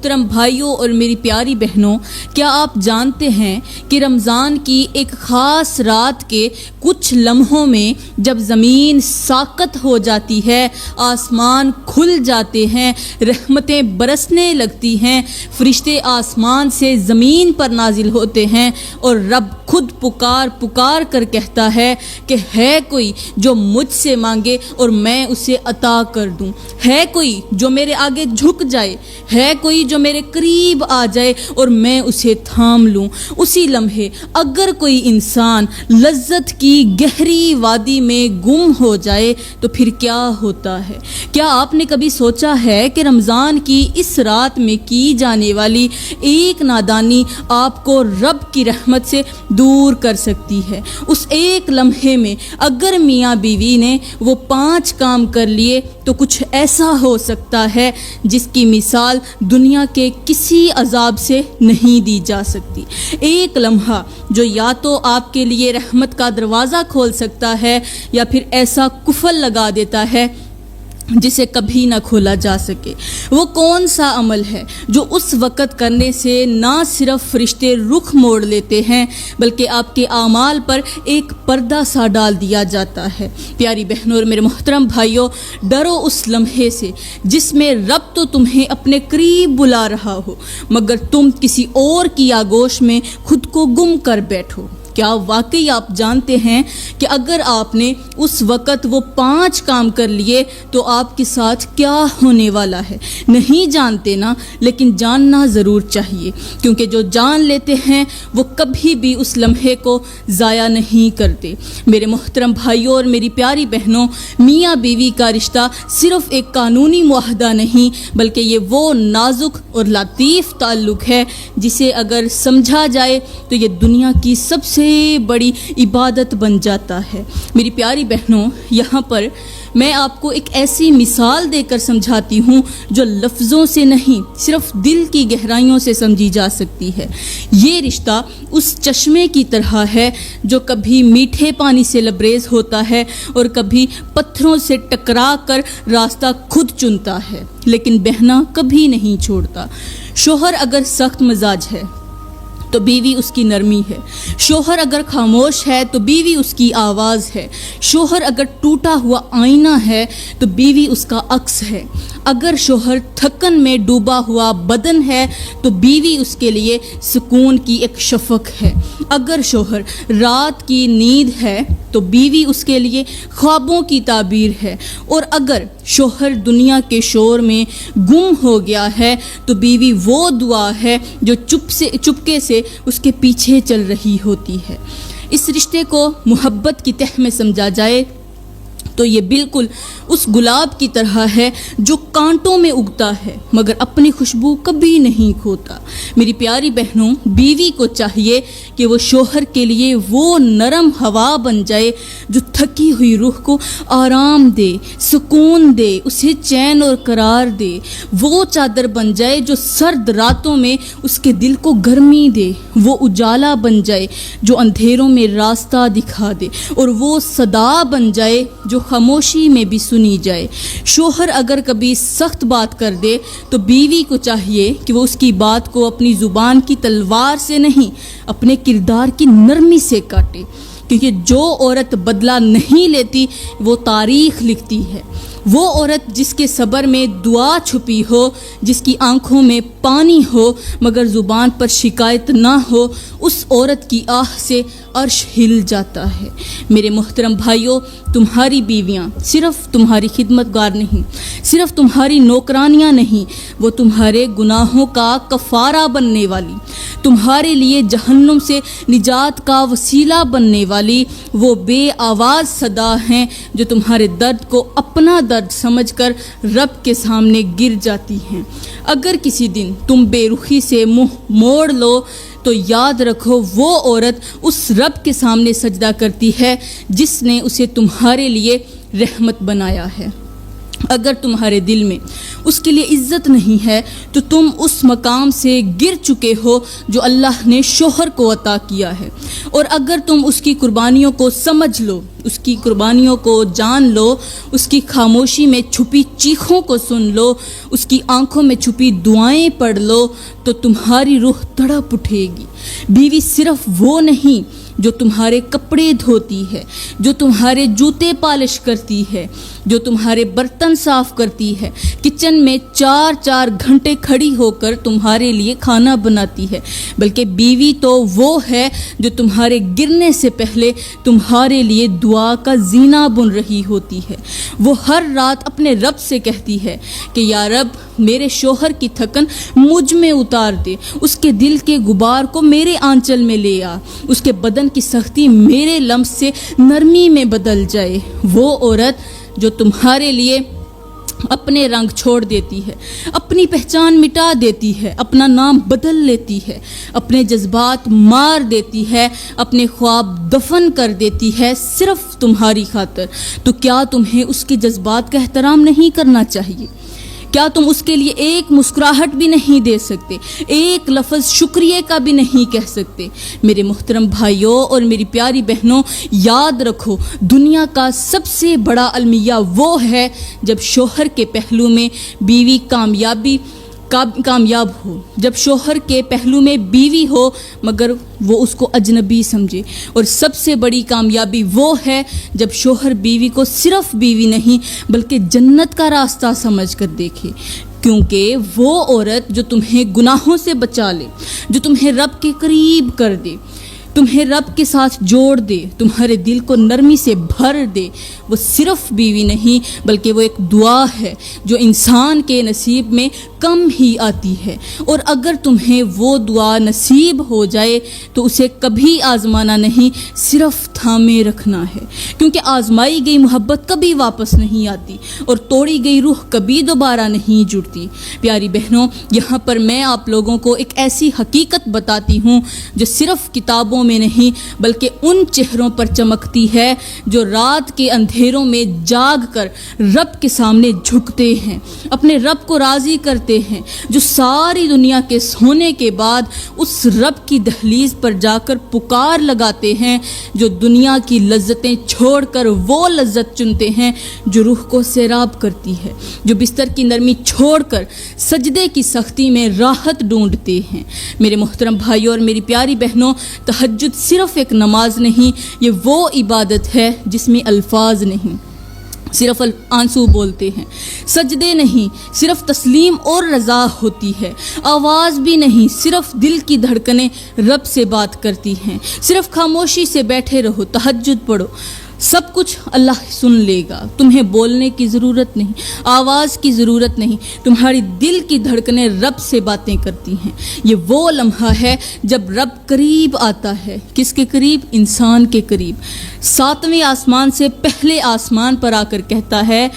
محترم بھائیوں اور میری پیاری بہنوں، کیا آپ جانتے ہیں کہ رمضان کی ایک خاص رات کے کچھ لمحوں میں جب زمین ساکت ہو جاتی ہے، آسمان کھل جاتے ہیں، رحمتیں برسنے لگتی ہیں، فرشتے آسمان سے زمین پر نازل ہوتے ہیں اور رب خود پکار کر کہتا ہے کہ ہے کوئی جو مجھ سے مانگے اور میں اسے عطا کر دوں، ہے کوئی جو میرے آگے جھک جائے، ہے کوئی جو میرے قریب آ جائے اور میں اسے تھام لوں۔ اسی لمحے اگر کوئی انسان لذت کی گہری وادی میں گم ہو جائے تو پھر کیا ہوتا ہے؟ کیا آپ نے کبھی سوچا ہے کہ رمضان کی اس رات میں کی جانے والی ایک نادانی آپ کو رب کی رحمت سے دور کر سکتی ہے؟ اس ایک لمحے میں اگر میاں بیوی نے وہ 5 کام کر لیے تو کچھ ایسا ہو سکتا ہے جس کی مثال دنیا کے کسی عذاب سے نہیں دی جا سکتی۔ ایک لمحہ جو یا تو آپ کے لیے رحمت کا دروازہ کھول سکتا ہے یا پھر ایسا قفل لگا دیتا ہے جسے کبھی نہ کھولا جا سکے۔ وہ کون سا عمل ہے جو اس وقت کرنے سے نہ صرف فرشتے رخ موڑ لیتے ہیں بلکہ آپ کے اعمال پر ایک پردہ سا ڈال دیا جاتا ہے؟ پیاری بہنوں اور میرے محترم بھائیوں، ڈرو اس لمحے سے جس میں رب تو تمہیں اپنے قریب بلا رہا ہو مگر تم کسی اور کی آغوش میں خود کو گم کر بیٹھو۔ کیا واقعی آپ جانتے ہیں کہ اگر آپ نے اس وقت وہ 5 کام کر لیے تو آپ کے ساتھ کیا ہونے والا ہے؟ نہیں جانتے نا، لیکن جاننا ضرور چاہیے، کیونکہ جو جان لیتے ہیں وہ کبھی بھی اس لمحے کو ضائع نہیں کرتے۔ میرے محترم بھائیوں اور میری پیاری بہنوں، میاں بیوی کا رشتہ صرف ایک قانونی معاہدہ نہیں بلکہ یہ وہ نازک اور لطیف تعلق ہے جسے اگر سمجھا جائے تو یہ دنیا کی سب سے بڑی عبادت بن جاتا ہے۔ میری پیاری بہنوں، یہاں پر میں آپ کو ایک ایسی مثال دے کر سمجھاتی ہوں جو لفظوں سے نہیں صرف دل کی گہرائیوں سے سمجھی جا سکتی ہے۔ یہ رشتہ اس چشمے کی طرح ہے جو کبھی میٹھے پانی سے لبریز ہوتا ہے اور کبھی پتھروں سے ٹکرا کر راستہ خود چنتا ہے لیکن بہنا کبھی نہیں چھوڑتا۔ شوہر اگر سخت مزاج ہے تو بیوی اس کی نرمی ہے، شوہر اگر خاموش ہے تو بیوی اس کی آواز ہے، شوہر اگر ٹوٹا ہوا آئینہ ہے تو بیوی اس کا عکس ہے، اگر شوہر تھکن میں ڈوبا ہوا بدن ہے تو بیوی اس کے لیے سکون کی ایک شفق ہے، اگر شوہر رات کی نیند ہے تو بیوی اس کے لیے خوابوں کی تعبیر ہے، اور اگر شوہر دنیا کے شور میں گم ہو گیا ہے تو بیوی وہ دعا ہے جو چپکے سے اس کے پیچھے چل رہی ہوتی ہے۔ اس رشتے کو محبت کی تہ میں سمجھا جائے تو یہ بالکل اس گلاب کی طرح ہے جو کانٹوں میں اگتا ہے مگر اپنی خوشبو کبھی نہیں کھوتا۔ میری پیاری بہنوں، بیوی کو چاہیے کہ وہ شوہر کے لیے وہ نرم ہوا بن جائے جو تھکی ہوئی روح کو آرام دے، سکون دے، اسے چین اور قرار دے، وہ چادر بن جائے جو سرد راتوں میں اس کے دل کو گرمی دے، وہ اجالا بن جائے جو اندھیروں میں راستہ دکھا دے، اور وہ صدا بن جائے جو خاموشی میں بھی سنی جائے۔ شوہر اگر کبھی سخت بات کر دے تو بیوی کو چاہیے کہ وہ اس کی بات کو اپنی زبان کی تلوار سے نہیں اپنے کردار کی نرمی سے کاٹے، کیونکہ جو عورت بدلہ نہیں لیتی وہ تاریخ لکھتی ہے۔ وہ عورت جس کے صبر میں دعا چھپی ہو، جس کی آنکھوں میں پانی ہو مگر زبان پر شکایت نہ ہو، اس عورت کی آہ سے عرش ہل جاتا ہے۔ میرے محترم بھائیوں، تمہاری بیویاں صرف تمہاری خدمت گار نہیں، صرف تمہاری نوکرانیاں نہیں، وہ تمہارے گناہوں کا کفارہ بننے والی، تمہارے لیے جہنم سے نجات کا وسیلہ بننے والی وہ بے آواز صدا ہیں جو تمہارے درد کو اپنا درد سمجھ کر رب کے سامنے گر جاتی ہیں۔ اگر کسی دن تم بے رخی سے منہ موڑ لو تو یاد رکھو وہ عورت اس رب کے سامنے سجدہ کرتی ہے جس نے اسے تمہارے لیے رحمت بنایا ہے۔ اگر تمہارے دل میں اس کے لیے عزت نہیں ہے تو تم اس مقام سے گر چکے ہو جو اللہ نے شوہر کو عطا کیا ہے، اور اگر تم اس کی قربانیوں کو سمجھ لو، اس کی قربانیوں کو جان لو، اس کی خاموشی میں چھپی چیخوں کو سن لو، اس کی آنکھوں میں چھپی دعائیں پڑھ لو، تو تمہاری روح تڑپ اٹھے گی۔ بیوی صرف وہ نہیں جو تمہارے کپڑے دھوتی ہے، جو تمہارے جوتے پالش کرتی ہے، جو تمہارے برتن صاف کرتی ہے، کچن میں 4 گھنٹے کھڑی ہو کر تمہارے لیے کھانا بناتی ہے، بلکہ بیوی تو وہ ہے جو تمہارے گرنے سے پہلے تمہارے لیے دعا کا زینہ بن رہی ہوتی ہے۔ وہ ہر رات اپنے رب سے کہتی ہے کہ یا رب میرے شوہر کی تھکن مجھ میں اتار دے، اس کے دل کے غبار کو میرے آنچل میں لے آ، اس کے بدن کی سختی میرے لمس سے نرمی میں بدل جائے۔ وہ عورت جو تمہارے لیے اپنے رنگ چھوڑ دیتی ہے، اپنی پہچان مٹا دیتی ہے، اپنا نام بدل لیتی ہے، اپنے جذبات مار دیتی ہے، اپنے خواب دفن کر دیتی ہے صرف تمہاری خاطر، تو کیا تمہیں اس کے جذبات کا احترام نہیں کرنا چاہیے؟ کیا تم اس کے لیے ایک مسکراہٹ بھی نہیں دے سکتے، ایک لفظ شکریہ کا بھی نہیں کہہ سکتے؟ میرے محترم بھائیوں اور میری پیاری بہنوں، یاد رکھو دنیا کا سب سے بڑا المیہ وہ ہے جب شوہر کے پہلو میں بیوی کامیاب ہو، جب شوہر کے پہلو میں بیوی ہو مگر وہ اس کو اجنبی سمجھے، اور سب سے بڑی کامیابی وہ ہے جب شوہر بیوی کو صرف بیوی نہیں بلکہ جنت کا راستہ سمجھ کر دیکھے، کیونکہ وہ عورت جو تمہیں گناہوں سے بچا لے، جو تمہیں رب کے قریب کر دے، تمہیں رب کے ساتھ جوڑ دے، تمہارے دل کو نرمی سے بھر دے، وہ صرف بیوی نہیں بلکہ وہ ایک دعا ہے جو انسان کے نصیب میں کم ہی آتی ہے، اور اگر تمہیں وہ دعا نصیب ہو جائے تو اسے کبھی آزمانا نہیں، صرف تھامے رکھنا ہے، کیونکہ آزمائی گئی محبت کبھی واپس نہیں آتی اور توڑی گئی روح کبھی دوبارہ نہیں جڑتی۔ پیاری بہنوں، یہاں پر میں آپ لوگوں کو ایک ایسی حقیقت بتاتی ہوں جو صرف کتابوں میں نہیں بلکہ ان چہروں پر چمکتی ہے جو رات کے اندھیروں میں جاگ کر رب کے سامنے جھکتے ہیں، اپنے رب کو راضی کرتے ہیں، جو ساری دنیا کے سونے کے بعد اس رب کی دہلیز پر جا کر پکار لگاتے ہیں، جو دنیا کی لذتیں چھوڑ کر وہ لذت چنتے ہیں جو روح کو سیراب کرتی ہے، جو بستر کی نرمی چھوڑ کر سجدے کی سختی میں راحت ڈھونڈتے ہیں۔ میرے محترم بھائیوں اور میری پیاری بہنوں، تہجد صرف ایک نماز نہیں، یہ وہ عبادت ہے جس میں الفاظ نہیں، صرف آنسو بولتے ہیں، سجدے نہیں، صرف تسلیم اور رضا ہوتی ہے، آواز بھی نہیں، صرف دل کی دھڑکنیں رب سے بات کرتی ہیں، صرف خاموشی سے بیٹھے رہو، تہجد پڑھو، سب کچھ اللہ سن لے گا، تمہیں بولنے کی ضرورت نہیں، آواز کی ضرورت نہیں، تمہاری دل کی دھڑکنیں رب سے باتیں کرتی ہیں۔ یہ وہ لمحہ ہے جب رب قریب آتا ہے، کس کے قریب؟ انسان کے قریب، 7ویں آسمان سے پہلے آسمان پر آ کر کہتا ہے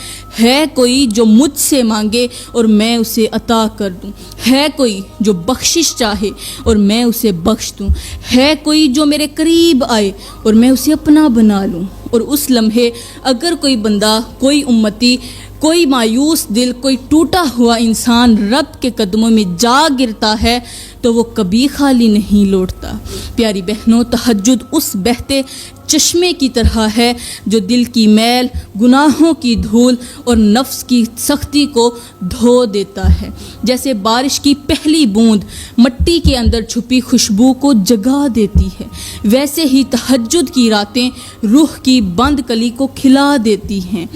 کوئی جو مجھ سے مانگے اور میں اسے عطا کر دوں، ہے کوئی جو بخشش چاہے اور میں اسے بخش دوں، ہے کوئی جو میرے قریب آئے اور میں اسے اپنا بنا لوں۔ اور اس لمحے اگر کوئی بندہ، کوئی امتی، کوئی مایوس دل، کوئی ٹوٹا ہوا انسان رب کے قدموں میں جا گرتا ہے تو وہ کبھی خالی نہیں لوٹتا۔ پیاری بہنوں، تہجد اس بہتے چشمے کی طرح ہے جو دل کی میل، گناہوں کی دھول اور نفس کی سختی کو دھو دیتا ہے، جیسے بارش کی پہلی بوند مٹی کے اندر چھپی خوشبو کو جگا دیتی ہے، ویسے ہی تہجد کی راتیں روح کی بند کلی کو کھلا دیتی ہیں۔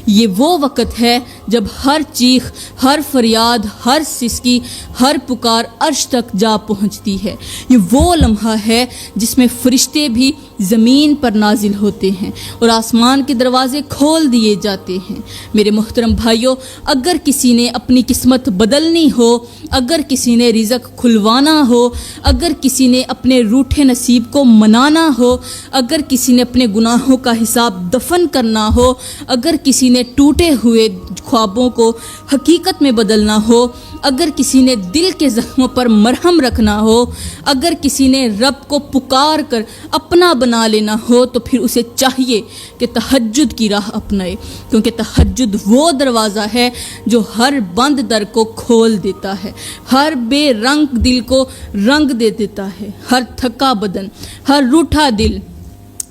یہ وہ وقت ہے جب ہر چیخ، ہر فریاد، ہر سسکی، ہر پکار عرش تک جا پہنچتی ہے۔ یہ وہ لمحہ ہے جس میں فرشتے بھی زمین پر نازل ہوتے ہیں اور آسمان کے دروازے کھول دیے جاتے ہیں۔ میرے محترم بھائیوں، اگر کسی نے اپنی قسمت بدلنی ہو، اگر کسی نے رزق کھلوانا ہو، اگر کسی نے اپنے روٹھے نصیب کو منانا ہو، اگر کسی نے اپنے گناہوں کا حساب دفن کرنا ہو، اگر کسی نے ٹوٹے ہوئے خوابوں کو حقیقت میں بدلنا ہو، اگر کسی نے دل کے زخموں پر مرہم رکھنا ہو، اگر کسی نے رب کو پکار کر اپنا بنا لینا ہو، تو پھر اسے چاہیے کہ تہجد کی راہ اپنائے، کیونکہ تہجد وہ دروازہ ہے جو ہر بند در کو کھول دیتا ہے، ہر بے رنگ دل کو رنگ دے دیتا ہے، ہر تھکا بدن، ہر روٹھا دل،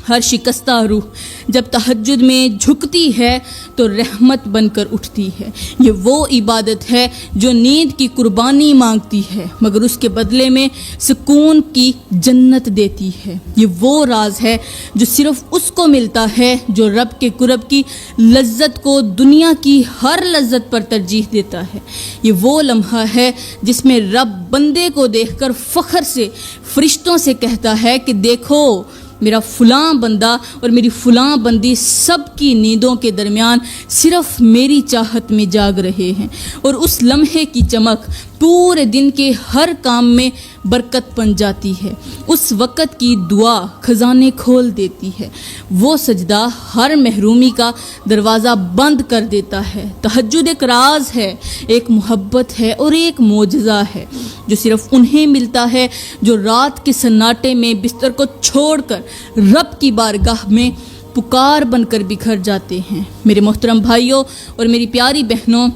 ہر شکستہ روح جب تہجد میں جھکتی ہے تو رحمت بن کر اٹھتی ہے۔ یہ وہ عبادت ہے جو نیند کی قربانی مانگتی ہے مگر اس کے بدلے میں سکون کی جنت دیتی ہے۔ یہ وہ راز ہے جو صرف اس کو ملتا ہے جو رب کے قرب کی لذت کو دنیا کی ہر لذت پر ترجیح دیتا ہے۔ یہ وہ لمحہ ہے جس میں رب بندے کو دیکھ کر فخر سے فرشتوں سے کہتا ہے کہ دیکھو میرا فلاں بندہ اور میری فلاں بندی سب کی نیندوں کے درمیان صرف میری چاہت میں جاگ رہے ہیں، اور اس لمحے کی چمک پورے دن کے ہر کام میں برکت بن جاتی ہے۔ اس وقت کی دعا خزانے کھول دیتی ہے، وہ سجدہ ہر محرومی کا دروازہ بند کر دیتا ہے۔ تہجد ایک راز ہے، ایک محبت ہے اور ایک معجزہ ہے جو صرف انہیں ملتا ہے جو رات کے سناٹے میں بستر کو چھوڑ کر رب کی بارگاہ میں پکار بن کر بکھر جاتے ہیں۔ میرے محترم بھائیوں اور میری پیاری بہنوں،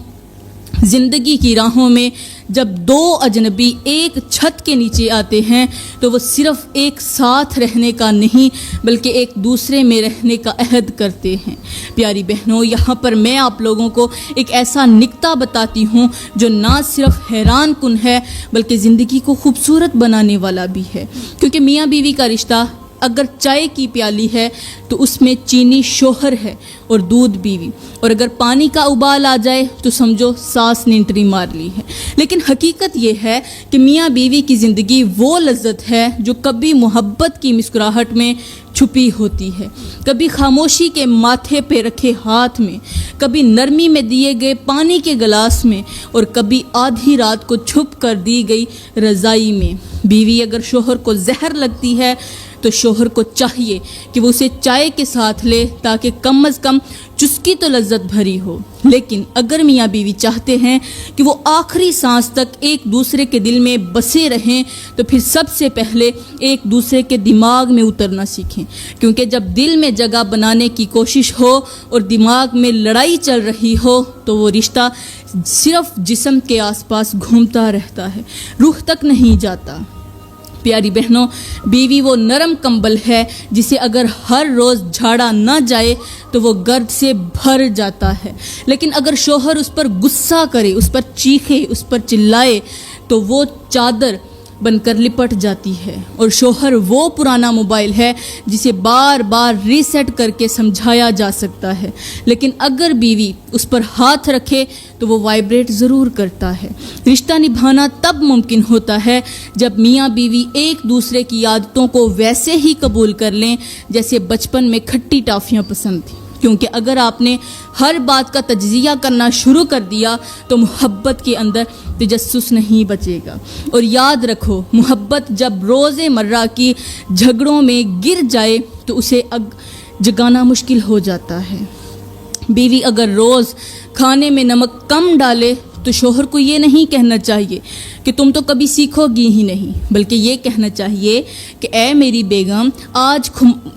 زندگی کی راہوں میں جب دو اجنبی ایک چھت کے نیچے آتے ہیں تو وہ صرف ایک ساتھ رہنے کا نہیں بلکہ ایک دوسرے میں رہنے کا عہد کرتے ہیں۔ پیاری بہنوں، یہاں پر میں آپ لوگوں کو ایک ایسا نکتہ بتاتی ہوں جو نہ صرف حیران کن ہے بلکہ زندگی کو خوبصورت بنانے والا بھی ہے، کیونکہ میاں بیوی کا رشتہ اگر چائے کی پیالی ہے تو اس میں چینی شوہر ہے اور دودھ بیوی، اور اگر پانی کا ابال آ جائے تو سمجھو ساس نے انٹری مار لی ہے۔ لیکن حقیقت یہ ہے کہ میاں بیوی کی زندگی وہ لذت ہے جو کبھی محبت کی مسکراہٹ میں چھپی ہوتی ہے، کبھی خاموشی کے ماتھے پہ رکھے ہاتھ میں، کبھی نرمی میں دیے گئے پانی کے گلاس میں، اور کبھی آدھی رات کو چھپ کر دی گئی رضائی میں۔ بیوی اگر شوہر کو زہر لگتی ہے تو شوہر کو چاہیے کہ وہ اسے چائے کے ساتھ لے تاکہ کم از کم چسکی تو لذت بھری ہو۔ لیکن اگر میاں بیوی چاہتے ہیں کہ وہ آخری سانس تک ایک دوسرے کے دل میں بسے رہیں تو پھر سب سے پہلے ایک دوسرے کے دماغ میں اترنا سیکھیں، کیونکہ جب دل میں جگہ بنانے کی کوشش ہو اور دماغ میں لڑائی چل رہی ہو تو وہ رشتہ صرف جسم کے آس پاس گھومتا رہتا ہے، روح تک نہیں جاتا۔ پیاری بہنوں، بیوی وہ نرم کمبل ہے جسے اگر ہر روز جھاڑا نہ جائے تو وہ گرد سے بھر جاتا ہے، لیکن اگر شوہر اس پر غصہ کرے، اس پر چیخے، اس پر چلائے تو وہ چادر بن کر لپٹ جاتی ہے۔ اور شوہر وہ پرانا موبائل ہے جسے بار بار ریسیٹ کر کے سمجھایا جا سکتا ہے، لیکن اگر بیوی اس پر ہاتھ رکھے تو وہ وائبریٹ ضرور کرتا ہے۔ رشتہ نبھانا تب ممکن ہوتا ہے جب میاں بیوی ایک دوسرے کی عادتوں کو ویسے ہی قبول کر لیں جیسے بچپن میں کھٹی ٹافیاں پسند تھیں، کیونکہ اگر آپ نے ہر بات کا تجزیہ کرنا شروع کر دیا تو محبت کے اندر تجسس نہیں بچے گا۔ اور یاد رکھو، محبت جب روز مرہ کی جھگڑوں میں گر جائے تو اسے جگانا مشکل ہو جاتا ہے۔ بیوی اگر روز کھانے میں نمک کم ڈالے تو شوہر کو یہ نہیں کہنا چاہیے کہ تم تو کبھی سیکھو گی ہی نہیں، بلکہ یہ کہنا چاہیے کہ اے میری بیگم، آج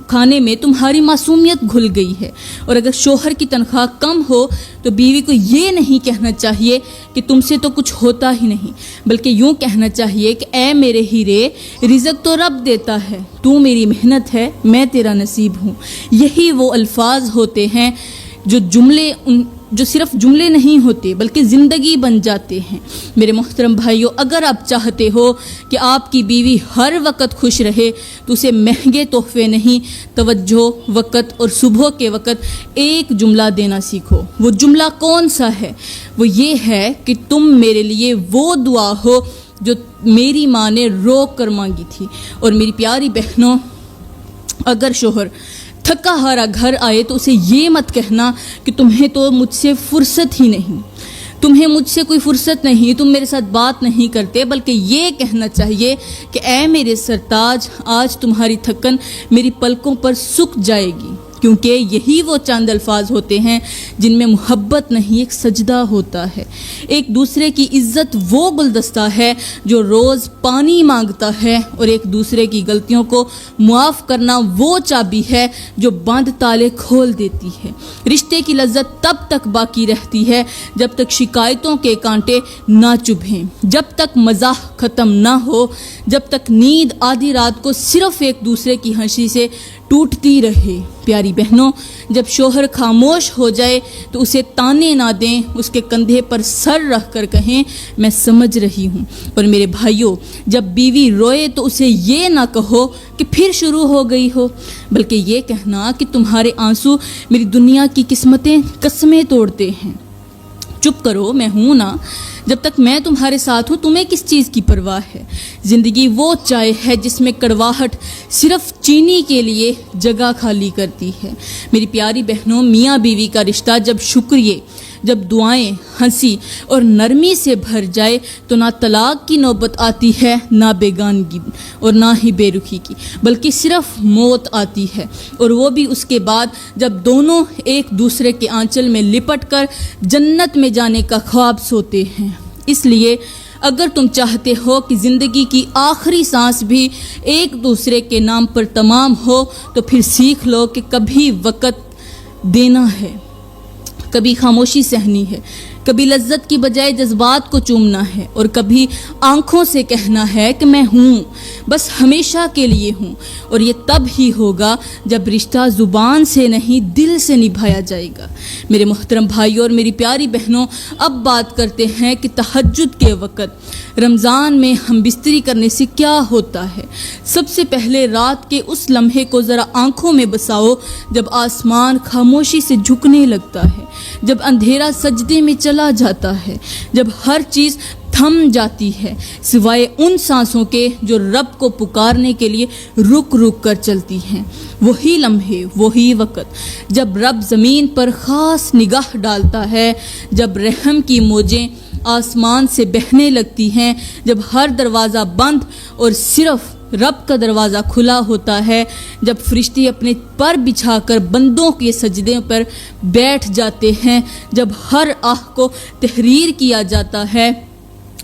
کھانے میں تمہاری معصومیت گھل گئی ہے۔ اور اگر شوہر کی تنخواہ کم ہو تو بیوی کو یہ نہیں کہنا چاہیے کہ تم سے تو کچھ ہوتا ہی نہیں، بلکہ یوں کہنا چاہیے کہ اے میرے ہیرے، رزق تو رب دیتا ہے، تو میری محنت ہے، میں تیرا نصیب ہوں۔ یہی وہ الفاظ ہوتے ہیں جو صرف جملے نہیں ہوتے بلکہ زندگی بن جاتے ہیں۔ میرے محترم بھائیوں، اگر آپ چاہتے ہو کہ آپ کی بیوی ہر وقت خوش رہے تو اسے مہنگے تحفے نہیں، توجہ، وقت اور صبح کے وقت ایک جملہ دینا سیکھو۔ وہ جملہ کون سا ہے؟ وہ یہ ہے کہ تم میرے لیے وہ دعا ہو جو میری ماں نے رو کر مانگی تھی۔ اور میری پیاری بہنوں، اگر شوہر تھکا ہارا گھر آئے تو اسے یہ مت کہنا کہ تمہیں تو مجھ سے فرصت ہی نہیں، تمہیں مجھ سے کوئی فرصت نہیں، تم میرے ساتھ بات نہیں کرتے، بلکہ یہ کہنا چاہیے کہ اے میرے سرتاج، آج تمہاری تھکن میری پلکوں پر سوکھ جائے گی، کیونکہ یہی وہ چند الفاظ ہوتے ہیں جن میں محبت نہیں ایک سجدہ ہوتا ہے۔ ایک دوسرے کی عزت وہ گلدستہ ہے جو روز پانی مانگتا ہے، اور ایک دوسرے کی غلطیوں کو معاف کرنا وہ چابی ہے جو بند تالے کھول دیتی ہے۔ رشتے کی لذت تب تک باقی رہتی ہے جب تک شکایتوں کے کانٹے نہ چبھیں، جب تک مزاح ختم نہ ہو، جب تک نیند آدھی رات کو صرف ایک دوسرے کی ہنسی سے ٹوٹتی رہے۔ پیاری بہنوں، جب شوہر خاموش ہو جائے تو اسے تانے نہ دیں، اس کے کندھے پر سر رکھ کر کہیں میں سمجھ رہی ہوں۔ اور میرے بھائیوں، جب بیوی روئے تو اسے یہ نہ کہو کہ پھر شروع ہو گئی ہو، بلکہ یہ کہنا کہ تمہارے آنسو میری دنیا کی قسمیں توڑتے ہیں۔ چپ کرو، میں ہوں نا، جب تک میں تمہارے ساتھ ہوں تمہیں کس چیز کی پرواہ ہے؟ زندگی وہ چائے ہے جس میں کڑواہٹ صرف چینی کے لیے جگہ خالی کرتی ہے۔ میری پیاری بہنوں، میاں بیوی کا رشتہ جب شکریہ، جب دعائیں، ہنسی اور نرمی سے بھر جائے تو نہ طلاق کی نوبت آتی ہے، نہ بیگانگی اور نہ ہی بے رخی کی، بلکہ صرف موت آتی ہے، اور وہ بھی اس کے بعد جب دونوں ایک دوسرے کے آنچل میں لپٹ کر جنت میں جانے کا خواب سوتے ہیں۔ اس لیے اگر تم چاہتے ہو کہ زندگی کی آخری سانس بھی ایک دوسرے کے نام پر تمام ہو تو پھر سیکھ لو کہ کبھی وقت دینا ہے، کبھی خاموشی سہنی ہے، کبھی لذت کی بجائے جذبات کو چومنا ہے، اور کبھی آنکھوں سے کہنا ہے کہ میں ہوں، بس ہمیشہ کے لیے ہوں۔ اور یہ تب ہی ہوگا جب رشتہ زبان سے نہیں دل سے نبھایا جائے گا۔ میرے محترم بھائیوں اور میری پیاری بہنوں، اب بات کرتے ہیں کہ تہجد کے وقت رمضان میں ہم بستری کرنے سے کیا ہوتا ہے۔ سب سے پہلے رات کے اس لمحے کو ذرا آنکھوں میں بساؤ جب آسمان خاموشی سے جھکنے لگتا ہے، جب اندھیرا سجدے میں چلا جاتا ہے، جب ہر چیز تھم جاتی ہے سوائے ان سانسوں کے جو رب کو پکارنے کے لیے رک رک کر چلتی ہیں۔ وہی لمحے، وہی وقت جب رب زمین پر خاص نگاہ ڈالتا ہے، جب رحم کی موجیں آسمان سے بہنے لگتی ہیں، جب ہر دروازہ بند اور صرف رب کا دروازہ کھلا ہوتا ہے، جب فرشتے اپنے پر بچھا کر بندوں کے سجدے پر بیٹھ جاتے ہیں، جب ہر آہ کو تحریر کیا جاتا ہے،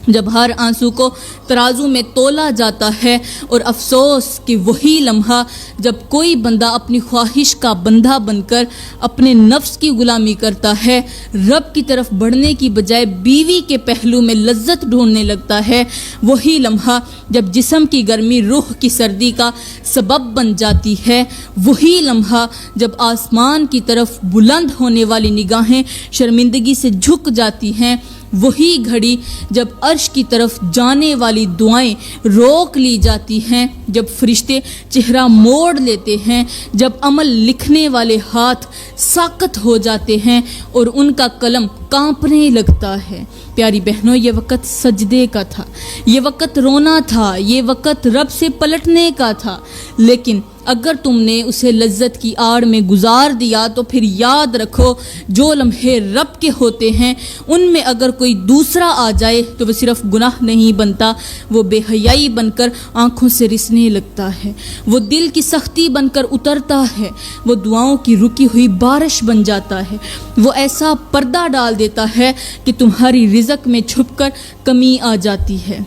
جب ہر آنسو کو ترازو میں تولا جاتا ہے، اور افسوس کہ وہی لمحہ جب کوئی بندہ اپنی خواہش کا بندہ بن کر اپنے نفس کی غلامی کرتا ہے، رب کی طرف بڑھنے کی بجائے بیوی کے پہلو میں لذت ڈھونڈنے لگتا ہے، وہی لمحہ جب جسم کی گرمی روح کی سردی کا سبب بن جاتی ہے، وہی لمحہ جب آسمان کی طرف بلند ہونے والی نگاہیں شرمندگی سے جھک جاتی ہیں، وہی گھڑی جب عرش کی طرف جانے والی دعائیں روک لی جاتی ہیں، جب فرشتے چہرہ موڑ لیتے ہیں، جب عمل لکھنے والے ہاتھ ساکت ہو جاتے ہیں اور ان کا قلم کانپنے لگتا ہے۔ پیاری بہنوں، یہ وقت سجدے کا تھا، یہ وقت رونا تھا، یہ وقت رب سے پلٹنے کا تھا، لیکن اگر تم نے اسے لذت کی آڑ میں گزار دیا تو پھر یاد رکھو جو لمحے رب کے ہوتے ہیں ان میں اگر کوئی دوسرا آ جائے تو وہ صرف گناہ نہیں بنتا، وہ بے حیائی بن کر آنکھوں سے رسنے لگتا ہے، وہ دل کی سختی بن کر اترتا ہے، وہ دعاؤں کی رکی ہوئی بارش بن جاتا ہے، وہ ایسا پردہ ڈال دیتا ہے کہ تمہاری رزق میں چھپ کر کمی آ جاتی ہے،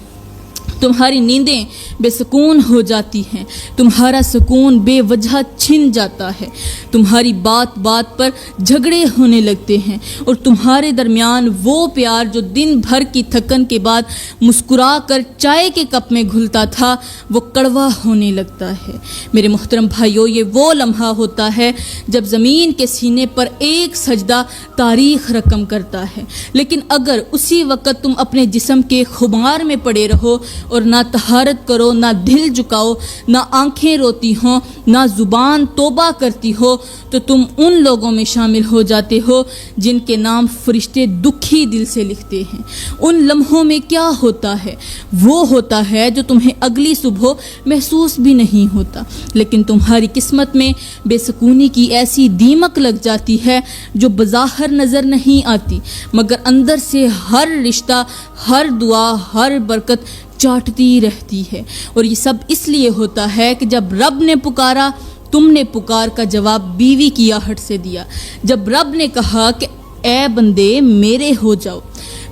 تمہاری نیندیں بے سکون ہو جاتی ہیں، تمہارا سکون بے وجہ چھن جاتا ہے، تمہاری بات بات پر جھگڑے ہونے لگتے ہیں، اور تمہارے درمیان وہ پیار جو دن بھر کی تھکن کے بعد مسکرا کر چائے کے کپ میں گھلتا تھا وہ کڑوا ہونے لگتا ہے۔ میرے محترم بھائیوں، یہ وہ لمحہ ہوتا ہے جب زمین کے سینے پر ایک سجدہ تاریخ رقم کرتا ہے، لیکن اگر اسی وقت تم اپنے جسم کے خمار میں پڑے رہو اور نہ طہارت کرو، نہ دل جھکاؤ، نہ آنکھیں روتی ہوں، نہ زبان توبہ کرتی ہو، تو تم ان لوگوں میں شامل ہو جاتے ہو جن کے نام فرشتے دکھی دل سے لکھتے ہیں۔ ان لمحوں میں کیا ہوتا ہے؟ وہ ہوتا ہے جو تمہیں اگلی صبح محسوس بھی نہیں ہوتا، لیکن تمہاری قسمت میں بے سکونی کی ایسی دیمک لگ جاتی ہے جو بظاہر نظر نہیں آتی، مگر اندر سے ہر رشتہ، ہر دعا، ہر برکت چاٹتی رہتی ہے۔ اور یہ سب اس لیے ہوتا ہے کہ جب رب نے پکارا، تم نے پکار کا جواب بیوی کی آہٹ سے دیا۔ جب رب نے کہا کہ اے بندے میرے ہو جاؤ،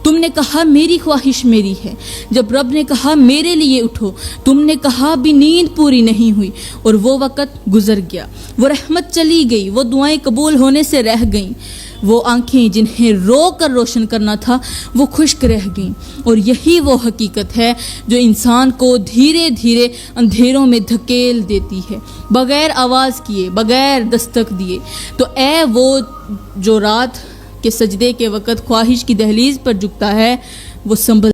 تم نے کہا میری خواہش میری ہے۔ جب رب نے کہا میرے لیے اٹھو، تم نے کہا بھی نیند پوری نہیں ہوئی، اور وہ وقت گزر گیا، وہ رحمت چلی گئی، وہ دعائیں قبول ہونے سے رہ گئیں، وہ آنکھیں جنہیں رو کر روشن کرنا تھا وہ خشک رہ گئیں. اور یہی وہ حقیقت ہے جو انسان کو دھیرے دھیرے اندھیروں میں دھکیل دیتی ہے بغیر آواز کیے، بغیر دستک دیے. تو اے وہ جو رات کے سجدے کے وقت خواہش کی دہلیز پر جھکتا ہے، وہ سنبھل